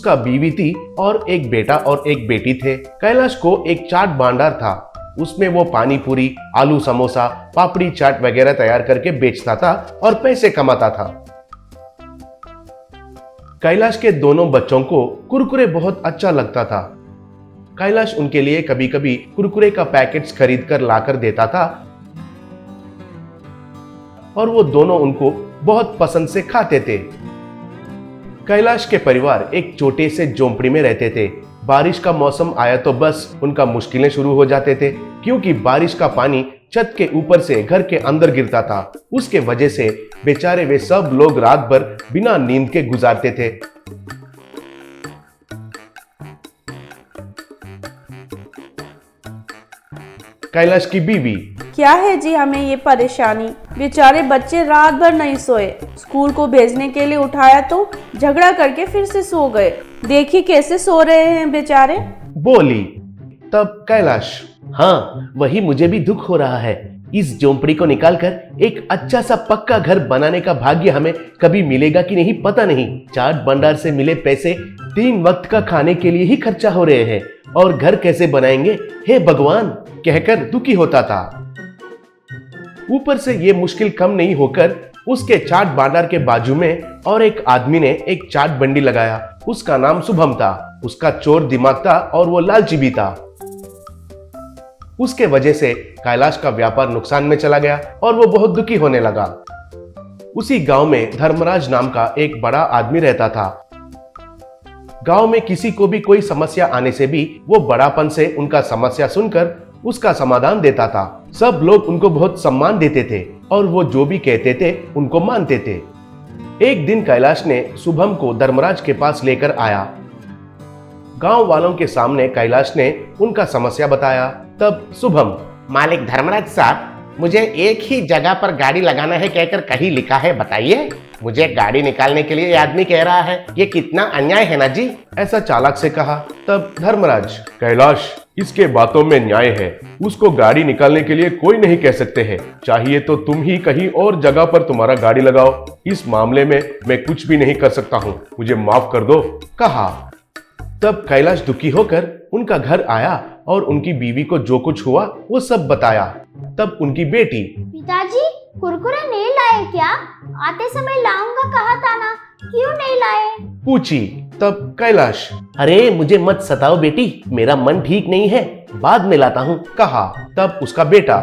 उसका बीवी थी और एक बेटा और एक बेटी थे। कैलाश को एक चाट भंडार था, उसमें वो पानी पूरी, आलू समोसा, पापड़ी चाट वगैरह तैयार करके बेचता था और पैसे कमाता था। कैलाश के दोनों बच्चों को कुरकुरे बहुत अच्छा लगता था। कैलाश उनके लिए कभी कभी कुरकुरे का पैकेट्स खरीद कर लाकर देता था और वो दोनों उनको बहुत पसंद से खाते थे। कैलाश के परिवार एक छोटे से झोंपड़ी में रहते थे। बारिश का मौसम आया तो बस उनका मुश्किलें शुरू हो जाते थे, क्योंकि बारिश का पानी छत के ऊपर से घर के अंदर गिरता था। उसके वजह से बेचारे वे सब लोग रात भर बिना नींद के गुजारते थे। कैलाश की बीवी, क्या है जी हमें ये परेशानी, बेचारे बच्चे रात भर नहीं सोए, स्कूल को भेजने के लिए उठाया तो झगड़ा करके फिर से सो गए, देखिए कैसे सो रहे हैं बेचारे, बोली। तब कैलाश, हाँ वही मुझे भी दुख हो रहा है। इस झोंपड़ी को निकालकर एक अच्छा सा पक्का घर बनाने का भाग्य हमें कभी मिलेगा कि नहीं पता नहीं। चाट भंडार से मिले पैसे 3 वक्त का खाने के लिए ही खर्चा हो रहे हैं और घर कैसे बनाएंगे, हे भगवान, कहकर दुखी होता था। ऊपर से ये मुश्किल कम नहीं होकर उसके चाट भंडार के बाजू में और एक आदमी ने एक चाट बंडी लगाया। उसका नाम शुभम था। उसका चोर दिमाग था और वो लालची भी था। उसके वजह से कैलाश का व्यापार नुकसान में चला गया और वो बहुत दुखी होने लगा। उसी गांव में धर्मराज नाम का एक बड़ा आदमी रहता था। गांव में किसी को भी कोई समस्या आने से भी वो बड़ापन से उनका समस्या सुनकर उसका समाधान देता था। सब लोग उनको बहुत सम्मान देते थे और वो जो भी कहते थे उनको मानते थे। एक दिन कैलाश ने शुभम को धर्मराज के पास लेकर आया। गांव वालों के सामने कैलाश ने उनका समस्या बताया। तब शुभम, मालिक धर्मराज साहब, मुझे एक ही जगह पर गाड़ी लगाना है कहकर कहीं लिखा है, बताइए। मुझे गाड़ी निकालने के लिए ये आदमी कह रहा है, ये कितना अन्याय है ना जी। ऐसा चालाक से कहा। तब धर्मराज, कैलाश, इसके बातों में न्याय है। उसको गाड़ी निकालने के लिए कोई नहीं कह सकते हैं। चाहिए तो तुम ही कहीं और जगह पर तुम्हारा गाड़ी लगाओ। इस मामले में मैं कुछ भी नहीं कर सकता हूँ, मुझे माफ कर दो, कहा। तब कैलाश दुखी होकर उनका घर आया और उनकी बीवी को जो कुछ हुआ वो सब बताया। तब उनकी बेटी, पिताजी कुरकुरे नहीं लाए क्या? आते समय लाऊंगा कहा था ना, क्यों नहीं लाए? पूछी। तब कैलाश, अरे मुझे मत सताओ बेटी, मेरा मन ठीक नहीं है, बाद में लाता हूँ, कहा। तब उसका बेटा,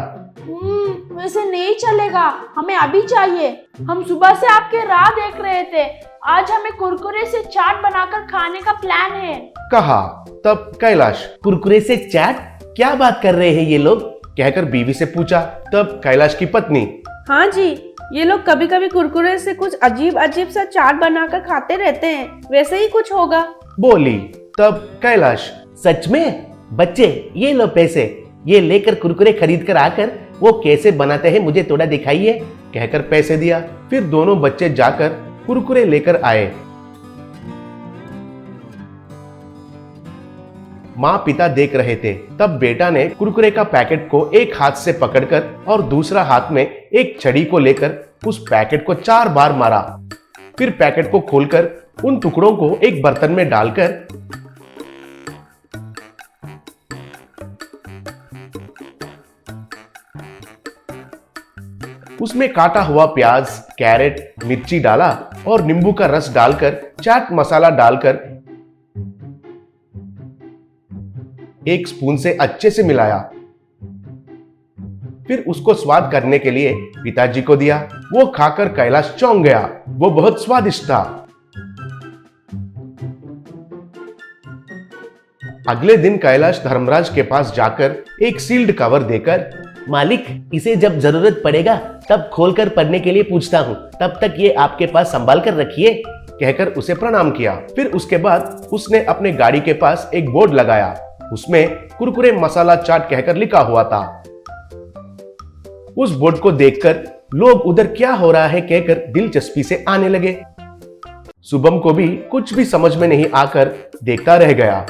वैसे नहीं चलेगा, हमें अभी चाहिए। हम सुबह से आपके राह देख रहे थे, आज हमें कुरकुरे से चाट बनाकर खाने का प्लान है, कहा। तब कैलाश, कुरकुरे से चाट, क्या बात कर रहे हैं ये लोग, कहकर बीवी से पूछा। तब कैलाश की पत्नी, हाँ जी, ये लोग कभी कभी कुरकुरे से कुछ अजीब अजीब सा चाट बनाकर खाते रहते हैं, वैसे ही कुछ होगा, बोली। तब कैलाश, सच में? बच्चे ये लो पैसे, ये लेकर कुरकुरे खरीद कर आकर वो कैसे बनाते हैं मुझे थोड़ा दिखाइए, कहकर पैसे दिया। फिर दोनों बच्चे जाकर कुरकुरे लेकर आए। माँ पिता देख रहे थे। तब बेटा ने कुरकुरे का पैकेट को एक हाथ से पकड़कर और दूसरा हाथ में एक छड़ी को लेकर उस पैकेट को 4 बार मारा। फिर पैकेट को खोलकर उन टुकड़ों को एक बर्तन में डालकर उसमें काटा हुआ प्याज, कैरेट, मिर्ची डाला और नींबू का रस डालकर चाट मसाला डालकर 1 स्पून से अच्छे से मिलाया। फिर उसको स्वाद करने के लिए पिताजी को दिया। वो खाकर कैलाश चौंक गया, वो बहुत स्वादिष्ट था। अगले दिन कैलाश धर्मराज के पास जाकर एक सील्ड कवर देकर, मालिक इसे जब जरूरत पड़ेगा तब खोलकर पढ़ने के लिए पूछता हूँ, तब तक ये आपके पास संभाल कर रखिए, कहकर उसे प्रणाम किया। फिर उसके बाद उसने अपने गाड़ी के पास एक बोर्ड लगाया। उसमें कुरकुरे मसाला चाट कहकर लिखा हुआ था। उस बोर्ड को देखकर लोग उधर क्या हो रहा है कहकर दिलचस्पी से आने लगे। शुभम को भी कुछ भी समझ में नहीं आकर देखता रह गया।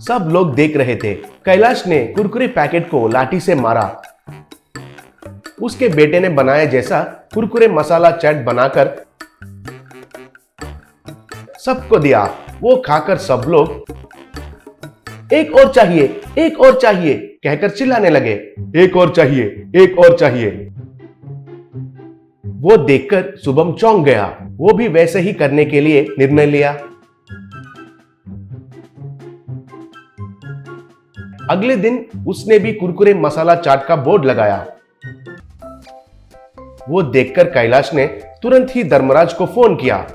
सब लोग देख रहे थे। कैलाश ने कुरकुरे पैकेट को लाठी से मारा। उसके बेटे ने बनाया जैसा कुरकुरे मसाला चाट बनाकर सबको दिया। वो खाकर सब लोग एक और चाहिए, एक और चाहिए कहकर चिल्लाने लगे। एक और चाहिए, एक और चाहिए। वो देखकर शुभम चौंक गया। वो भी वैसे ही करने के लिए निर्णय लिया। अगले दिन उसने भी कुरकुरे मसाला चाट का बोर्ड लगाया। वो देखकर कैलाश ने तुरंत ही धर्मराज को फोन किया।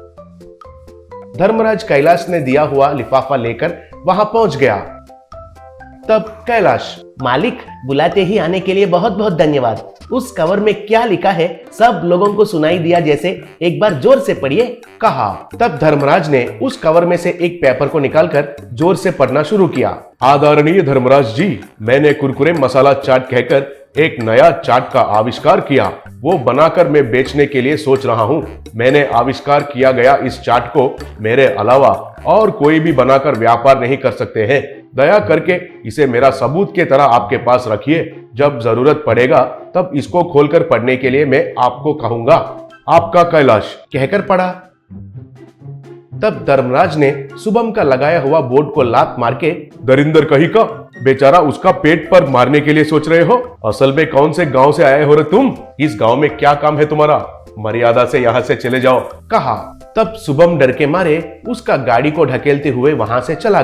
धर्मराज कैलाश ने दिया हुआ लिफाफा लेकर वहां पहुंच गया। तब कैलाश, मालिक, बुलाते ही आने के लिए बहुत बहुत धन्यवाद। उस कवर में क्या लिखा है सब लोगों को सुनाई दिया जैसे, एक बार जोर से पढ़िए, कहा। तब धर्मराज ने उस कवर में से एक पेपर को निकालकर जोर से पढ़ना शुरू किया। आदरणीय धर्मराज जी, मैंने कुरकुरे मसाला चाट कहकर एक नया चाट का आविष्कार किया। वो बनाकर मैं बेचने के लिए सोच रहा हूँ। मैंने आविष्कार किया गया इस चाट को मेरे अलावा और कोई भी बनाकर व्यापार नहीं कर सकते हैं। दया करके इसे मेरा सबूत के तरह आपके पास रखिए। जब जरूरत पड़ेगा तब इसको खोलकर पढ़ने के लिए मैं आपको कहूंगा। आपका कैलाश कहकर पढ़ा। तब धर्मराज ने शुभम का लगाया हुआ बोर्ड को लात मार के, दरिंदर कहीं का बेचारा, उसका पेट पर मारने के लिए सोच रहे हो? असल में कौन से गांव से आए हो रे तुम? इस गांव में क्या काम है तुम्हारा? मर्यादा से यहाँ से चले जाओ, कहा। तब शुभम डर के मारे उसका गाड़ी को ढकेलते हुए वहां से चला